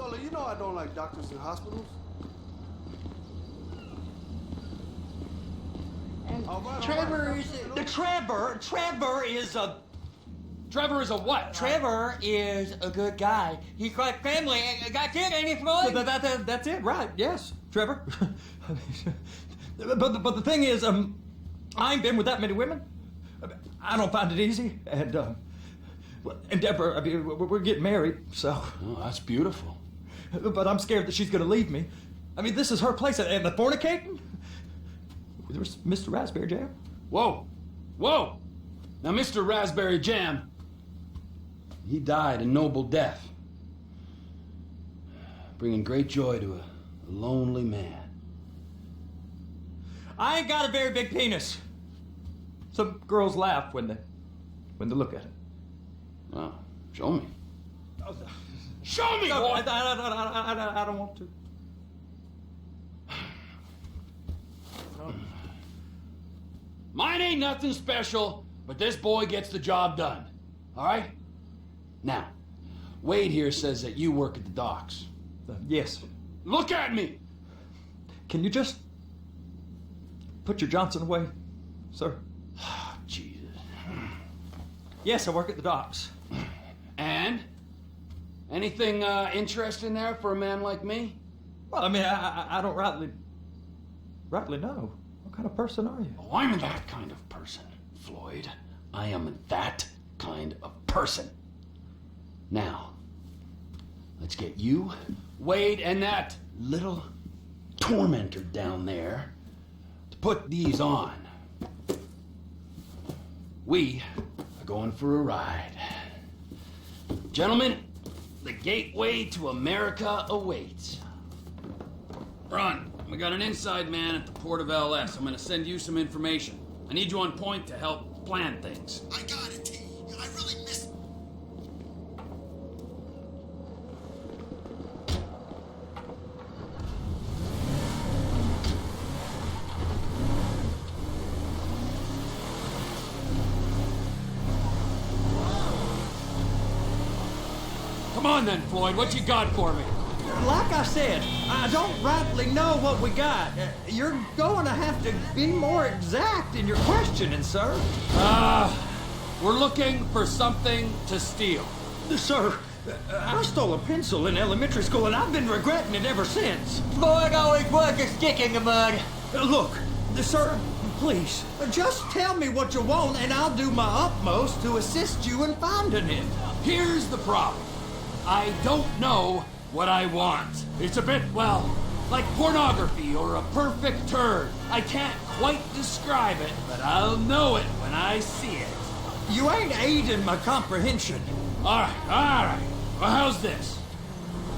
Scully, you know I don't like doctors in hospitals. And Trevor is a... Trevor is a what? Trevor is a good guy. He's like family. That's it, ain't it, Floyd? That's it, right? Yes, Trevor. but the thing is, I ain't been with that many women. I don't find it easy, and Deborah, I mean, we're getting married, so. Oh, that's beautiful. But I'm scared that she's going to leave me. I mean, this is her place, and the fornicating. There's Mr. Raspberry Jam. Whoa, now Mr. Raspberry Jam, he died a noble death, bringing great joy to a lonely man. I ain't got a very big penis. Some girls laugh when they look at it. Oh, show me. Show me! No, I don't want to. Mine ain't nothing special, but this boy gets the job done. All right? Now, Wade here says that you work at the docks. Yes. Look at me! Can you just put your Johnson away, sir? Jesus. Yes, I work at the docks. And? Anything interesting there for a man like me? Well, I mean, I don't rightly know. What kind of person are you? Oh, I'm that kind of person, Floyd. I am that kind of person. Now, let's get you, Wade, and that little tormentor down there to put these on. We are going for a ride. Gentlemen, the gateway to America awaits. Ron, we got an inside man at the Port of LS. I'm gonna send you some information. I need you on point to help plan things. I got it, T. I really missed... Come on then, Floyd, what you got for me? Like I said, I don't rightly know what we got. You're going to have to be more exact in your questioning, sir. We're looking for something to steal. Sir, I stole a pencil in elementary school, and I've been regretting it ever since. Floyd always was a stick in the mud. Look, sir, please, just tell me what you want, and I'll do my utmost to assist you in finding it. Here's the problem. I don't know what I want. It's a bit, well, like pornography or a perfect turd. I can't quite describe it, but I'll know it when I see it. You ain't aiding my comprehension. All right. Well, how's this?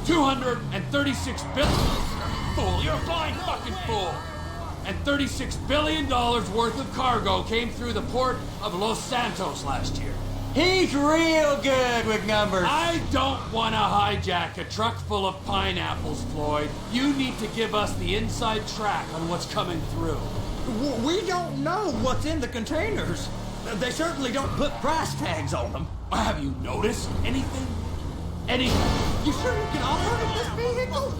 236 billion. Fool, you're a flying fucking fool. And $36 billion worth of cargo came through the port of Los Santos last year. He's real good with numbers. I don't want to hijack a truck full of pineapples, Floyd. You need to give us the inside track on what's coming through. We don't know what's in the containers. They certainly don't put price tags on them. Have you noticed anything? Anything? You sure you can operate this vehicle?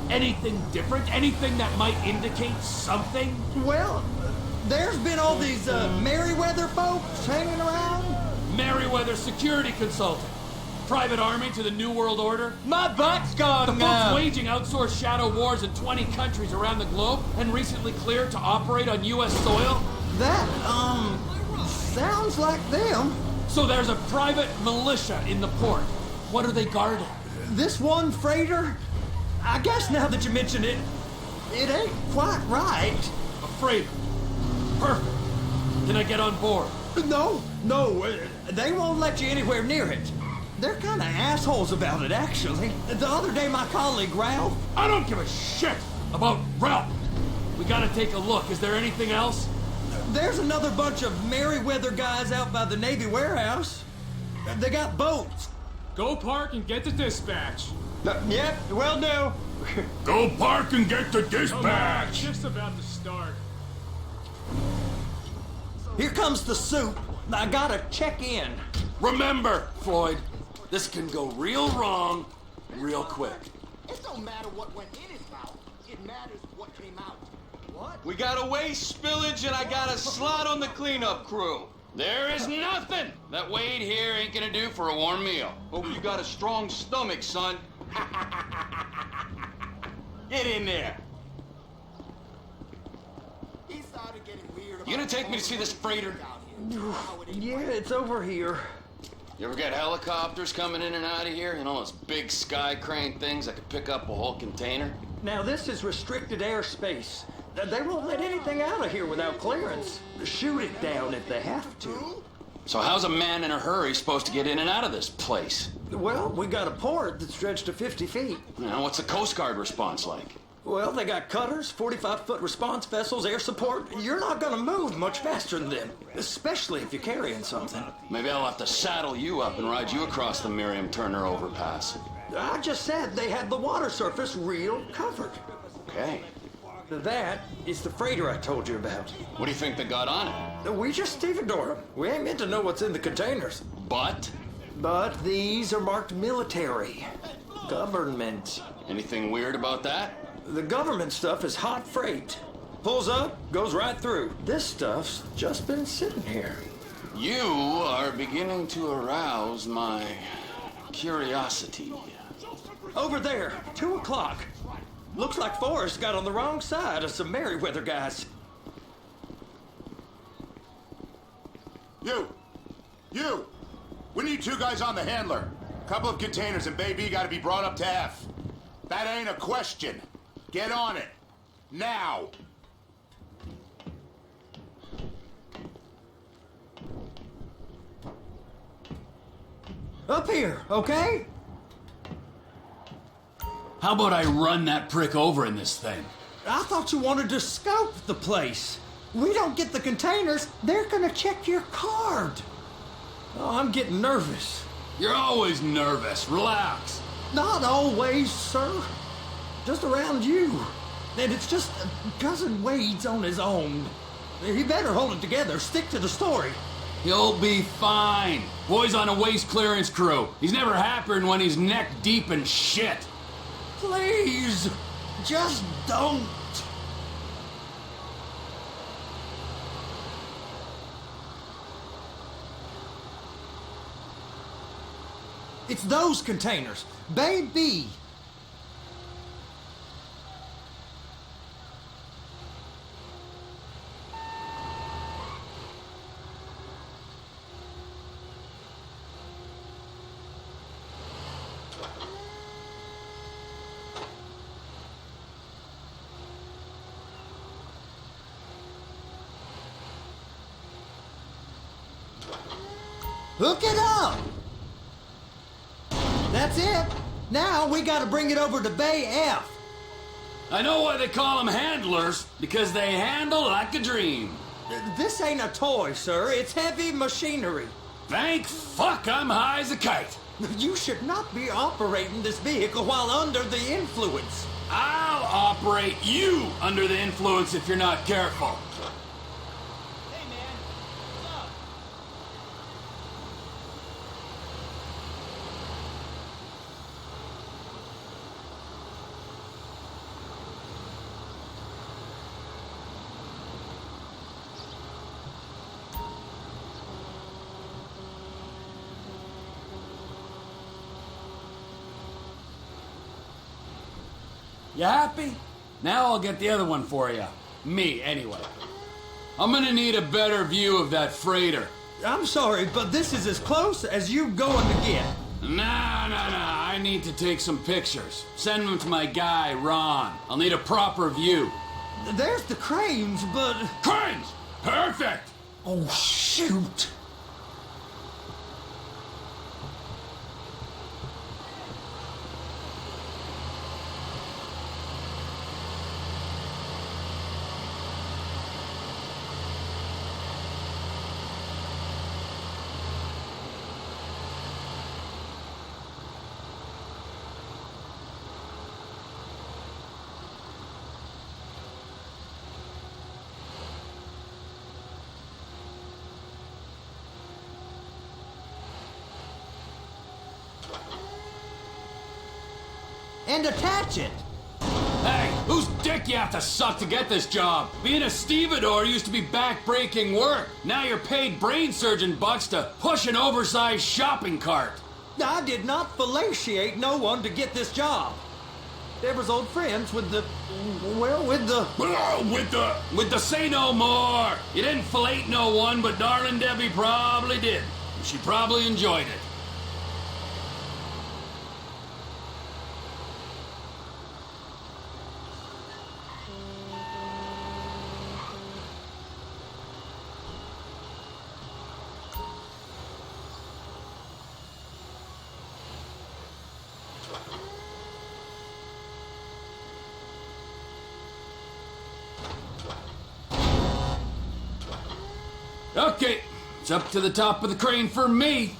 Anything different? Anything that might indicate something? Well, there's been all these Merryweather folks hanging around. Merryweather security consultant. Private army to the New World Order. My butt's gone The now. folks waging outsourced shadow wars in 20 countries around the globe and recently cleared to operate on U.S. soil. That, sounds like them. So there's a private militia in the port. What are they guarding? This one freighter, I guess now that you mention it, it ain't quite right. A freighter. Perfect. Can I get on board? No, they won't let you anywhere near it. They're kind of assholes about it, actually. The other day, my colleague, Ralph... I don't give a shit about Ralph. We gotta take a look. Is there anything else? There's another bunch of Merryweather guys out by the Navy warehouse. They got boats. Go park and get the dispatch. Yep, will do. Go park and get the Come on, dispatch. just about to start. Here comes the soup. I gotta check in. Remember, Floyd, this can go real wrong real quick. It don't matter what went in his mouth. It matters what came out. What? We got a waste spillage and I got a slot on the cleanup crew. There is nothing that Wade here ain't gonna do for a warm meal. Hope you got a strong stomach, son. Get in there. He started getting weird. You gonna take me to see this freighter? Yeah, it's over here. You ever get helicopters coming in and out of here? You know, those big sky crane things that could pick up a whole container? Now, this is restricted airspace. They won't let anything out of here without clearance. Shoot it down if they have to. So how's a man in a hurry supposed to get in and out of this place? Well, we got a port that's stretched to 50 feet. You know, what's the Coast Guard response like? Well, they got cutters, 45-foot response vessels, air support. You're not gonna move much faster than them, especially if you're carrying something. Maybe I'll have to saddle you up and ride you across the Miriam Turner overpass. I just said they had the water surface real covered. Okay. That is the freighter I told you about. What do you think they got on it? We just stevedore them. We ain't meant to know what's in the containers. But? But these are marked military. Government. Anything weird about that? The government stuff is hot freight. Pulls up, goes right through. This stuff's just been sitting here. You are beginning to arouse my curiosity. Over there, 2 o'clock. Looks like Forrest got on the wrong side of some Merriweather guys. You! We need 2 guys on the handler. Couple of containers and Baby gotta be brought up to F. That ain't a question. Get on it. Now! Up here, okay? How about I run that prick over in this thing? I thought you wanted to scope the place. We don't get the containers, they're gonna check your card. Oh, I'm getting nervous. You're always nervous. Relax. Not always, sir. Just around you. And it's just Cousin Wade's on his own. He better hold it together, stick to the story. He'll be fine. Boy's on a waste clearance crew. He's never happier than when he's neck deep in shit. Please, just don't. It's those containers, baby. Hook it up! That's it. Now we gotta bring it over to Bay F. I know why they call them handlers, because they handle like a dream. This ain't a toy, sir. It's heavy machinery. Thank fuck I'm high as a kite. You should not be operating this vehicle while under the influence. I'll operate you under the influence if you're not careful. Hey, man. What's up? You happy? Now I'll get the other one for you. Me, anyway. I'm gonna need a better view of that freighter. I'm sorry, but this is as close as you going to get. Nah. I need to take some pictures. Send them to my guy, Ron. I'll need a proper view. There's the cranes, but... Cranes! Perfect! Oh, shoot. and attach it. Hey, whose dick you have to suck to get this job? Being a stevedore used to be back-breaking work. Now you're paid brain surgeon bucks to push an oversized shopping cart. I did not fellatiate no one to get this job. Deborah's old friends with the say no more. You didn't fillet no one, but darling Debbie probably did. She probably enjoyed it. Okay, it's up to the top of the crane for me.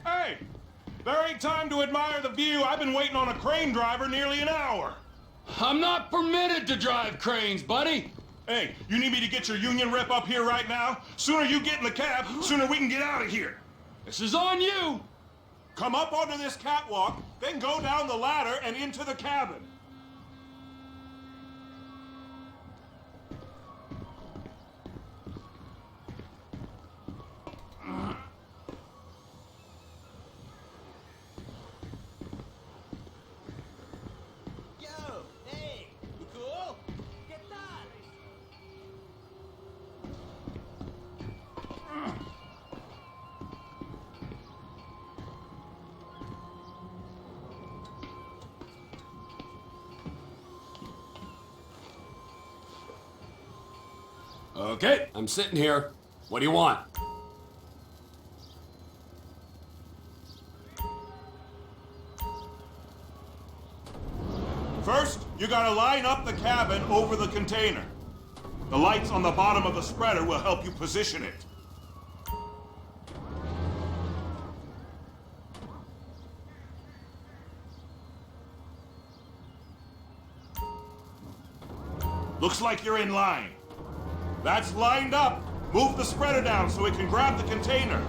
Hey, there ain't time to admire the view. I've been waiting on a crane driver nearly an hour. I'm not permitted to drive cranes, buddy. Hey, you need me to get your union rep up here right now? Sooner you get in the cab, sooner we can get out of here. This is on you. Come up onto this catwalk, then go down the ladder and into the cabin. Okay, I'm sitting here. What do you want? First, you gotta line up the cabin over the container. The lights on the bottom of the spreader will help you position it. Looks like you're in line. That's lined up. Move the spreader down so it can grab the container.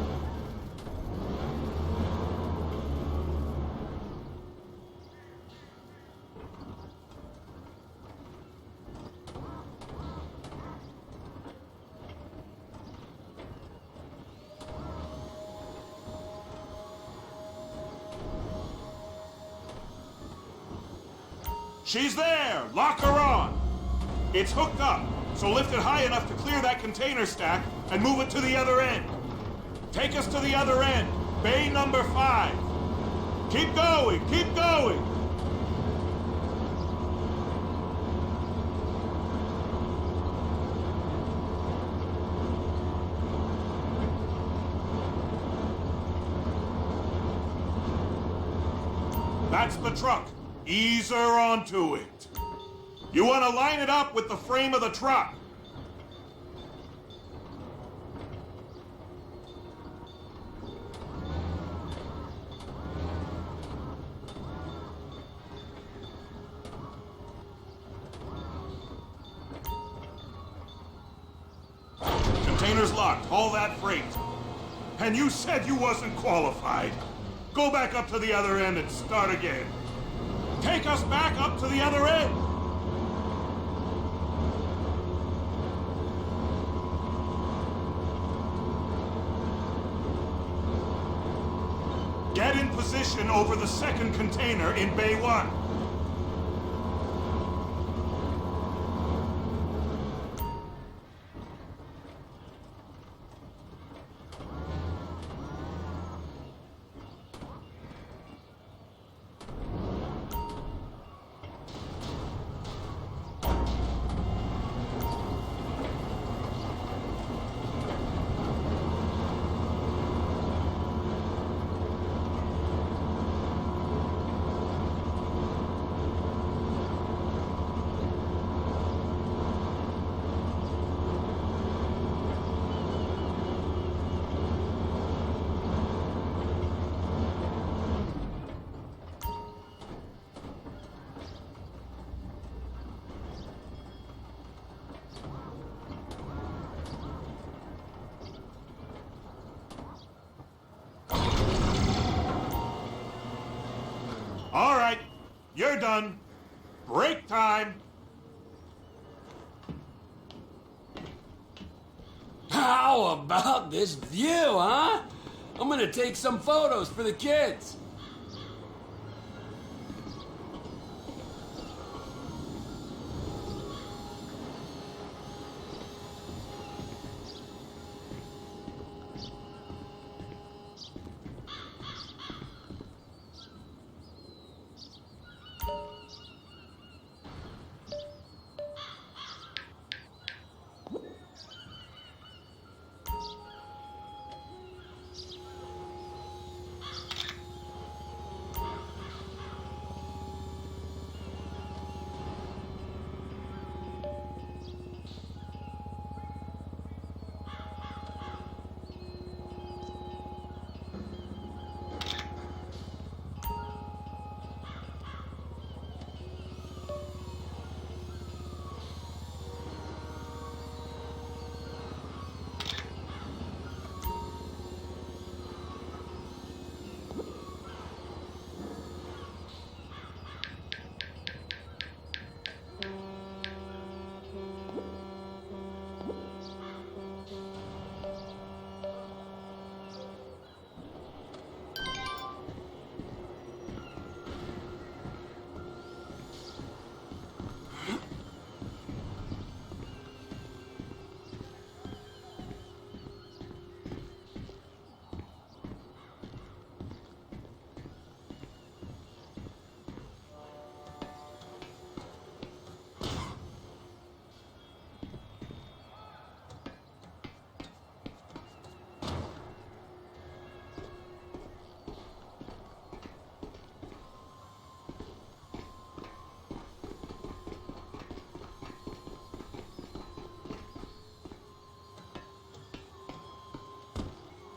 She's there! Lock her on! It's hooked up, so lift it high enough to clear that container stack and move it to the other end. Take us to the other end, bay number 5. Keep going, keep going! That's the truck. Ease her onto it. You want to line it up with the frame of the truck. Container's locked. Haul that freight. And you said you wasn't qualified. Go back up to the other end and start again. Take us back up to the other end. Get in position over the second container in Bay 1. You're done. Break time. How about this view, huh? I'm gonna take some photos for the kids.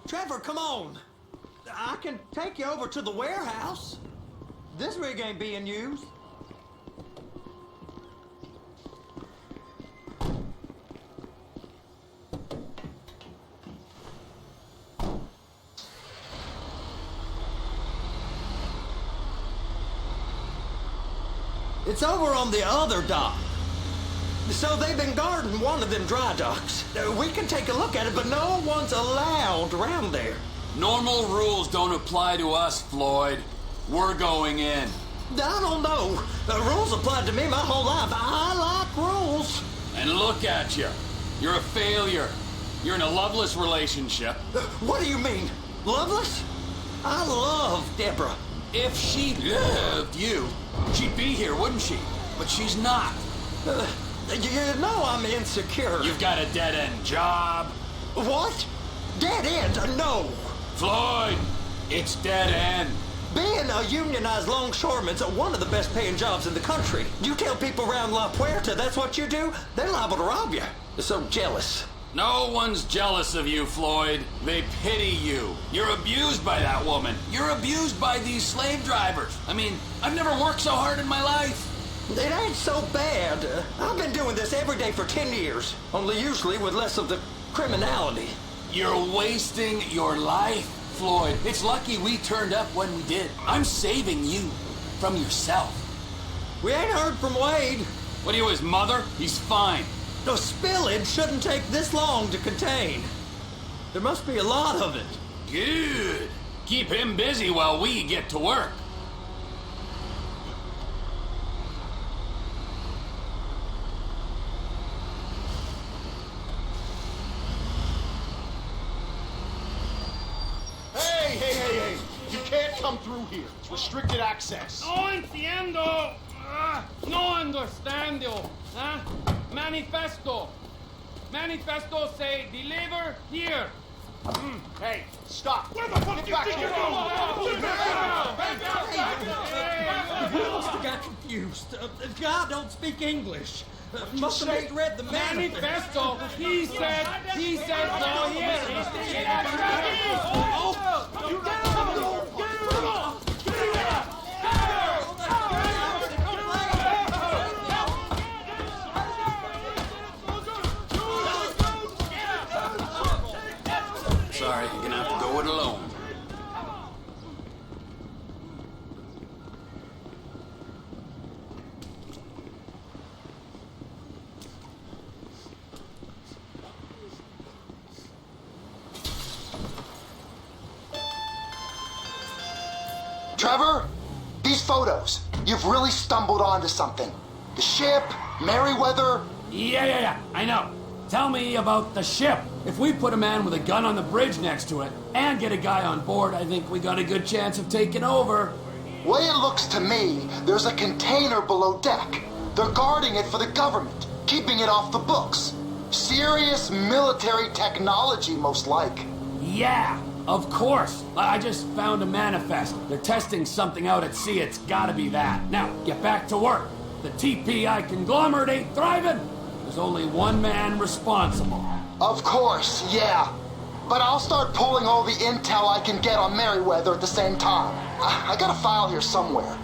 Trevor, come on. I can take you over to the warehouse. This rig ain't being used. It's over on the other dock. So they've been guarding one of them dry docks. We can take a look at it, but no one's allowed around there. Normal rules don't apply to us, Floyd. We're going in. I don't know. The rules applied to me my whole life. I like rules. And look at you. You're a failure. You're in a loveless relationship. What do you mean? Loveless? I love Deborah. If she loved you, she'd be here, wouldn't she? But she's not. You know I'm insecure. You've got a dead-end job. What? Dead end? No. Floyd, it's dead end. Being a unionized longshoreman's one of the best paying jobs in the country. You tell people around La Puerta that's what you do, they're liable to rob you. They're so jealous. No one's jealous of you, Floyd. They pity you. You're abused by that woman. You're abused by these slave drivers. I mean, I've never worked so hard in my life. It ain't so bad. I've been doing this every day for 10 years, only usually with less of the criminality. You're wasting your life, Floyd. It's lucky we turned up when we did. I'm saving you from yourself. We ain't heard from Wade. What are you, his mother? He's fine. The spillage shouldn't take this long to contain. There must be a lot of it. Good. Keep him busy while we get to work. Hey! You can't come through here. It's restricted access. No entiendo. No understando. Huh? Manifesto. Manifesto say deliver here. Hey, stop. Where the fuck Get you back think here. you're going? We must have got confused. God don't speak English. Must have misread the Manifesto. He said no here. Sorry, you're gonna have to go it alone. Trevor, these photos, you've really stumbled onto something. The ship, Merryweather. Yeah, I know. Tell me about the ship. If we put a man with a gun on the bridge next to it and get a guy on board, I think we got a good chance of taking over. Way it looks to me, there's a container below deck. They're guarding it for the government, keeping it off the books. Serious military technology, most like. Yeah, of course. I just found a manifest. They're testing something out at sea. It's gotta be that. Now, get back to work. The TPI conglomerate ain't thriving. There's only one man responsible. Of course, yeah. But I'll start pulling all the intel I can get on Merryweather at the same time. I got a file here somewhere.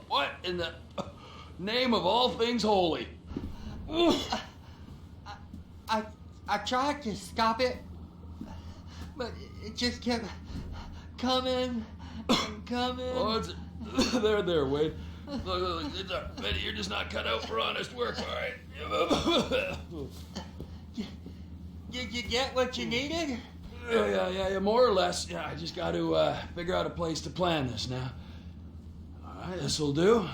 What in the name of all things holy? I tried to stop it, but it just kept coming and coming. Oh, there, Wade. Look, it's a pity you're just not cut out for honest work, all right? Did you get what you needed? Yeah, more or less. Yeah, I just got to figure out a place to plan this now. All right, this'll do.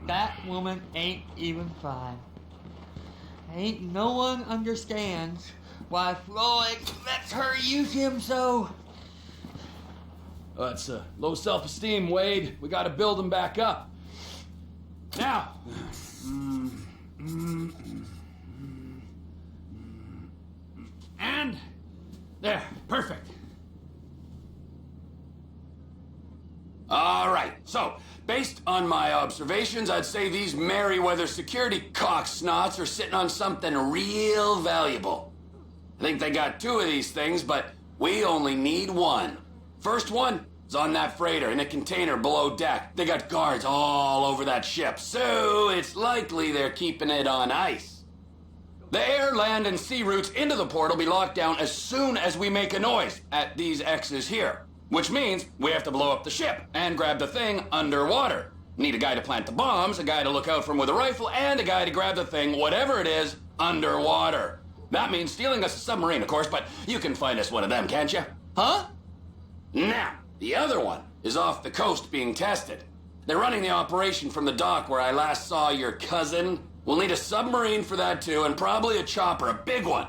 That woman ain't even fine. Ain't no one understands why Floyd lets her use him so. Oh, that's low self-esteem, Wade. We got to build him back up. Now. And there, perfect. All right, so based on my observations, I'd say these Merryweather security cocksnots are sitting on something real valuable. I think they got 2 of these things, but we only need 1. First one is on that freighter in a container below deck. They got guards all over that ship, so it's likely they're keeping it on ice. The air, land, and sea routes into the port will be locked down as soon as we make a noise at these X's here. Which means we have to blow up the ship and grab the thing underwater. Need a guy to plant the bombs, a guy to look out for him with a rifle, and a guy to grab the thing, whatever it is, underwater. That means stealing us a submarine, of course, but you can find us one of them, can't you? Huh? Now, the other one is off the coast being tested. They're running the operation from the dock where I last saw your cousin. We'll need a submarine for that too, and probably a chopper, a big one.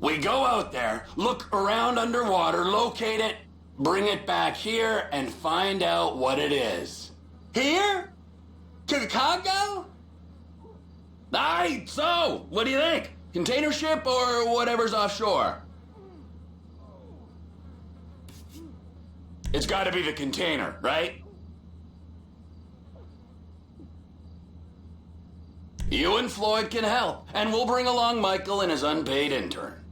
We go out there, look around underwater, locate it, bring it back here, and find out what it is. Here? To the Congo? Aye, so, what do you think? Container ship or whatever's offshore? It's gotta be the container, right? You and Floyd can help, and we'll bring along Michael and his unpaid intern.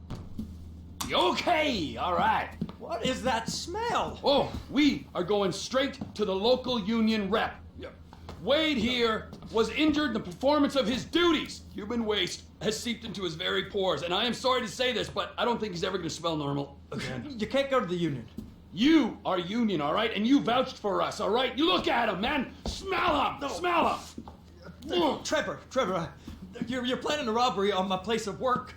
Okay, all right. What is that smell? Oh, we are going straight to the local union rep. Wade here was injured in the performance of his duties. Human waste has seeped into his very pores, and I am sorry to say this, but I don't think he's ever going to smell normal again. You can't go to the union. You are union, all right? And you vouched for us, all right? You look at him, man. Smell him. No. Smell him. Trevor, you're planning a robbery on my place of work.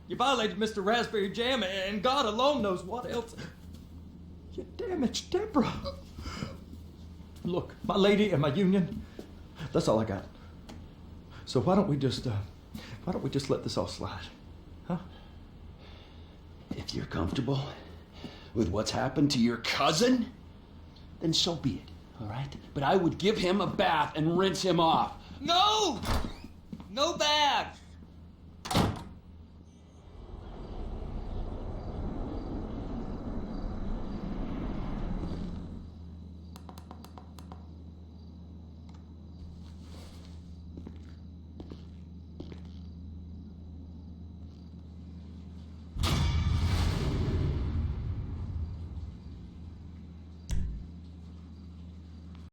You violated Mr. Raspberry Jam, and God alone knows what else. You damaged Deborah. Look, my lady and my union, that's all I got. So why don't we just let this all slide? Huh? If you're comfortable with what's happened to your cousin, then so be it, all right? But I would give him a bath and rinse him off. No! No bath!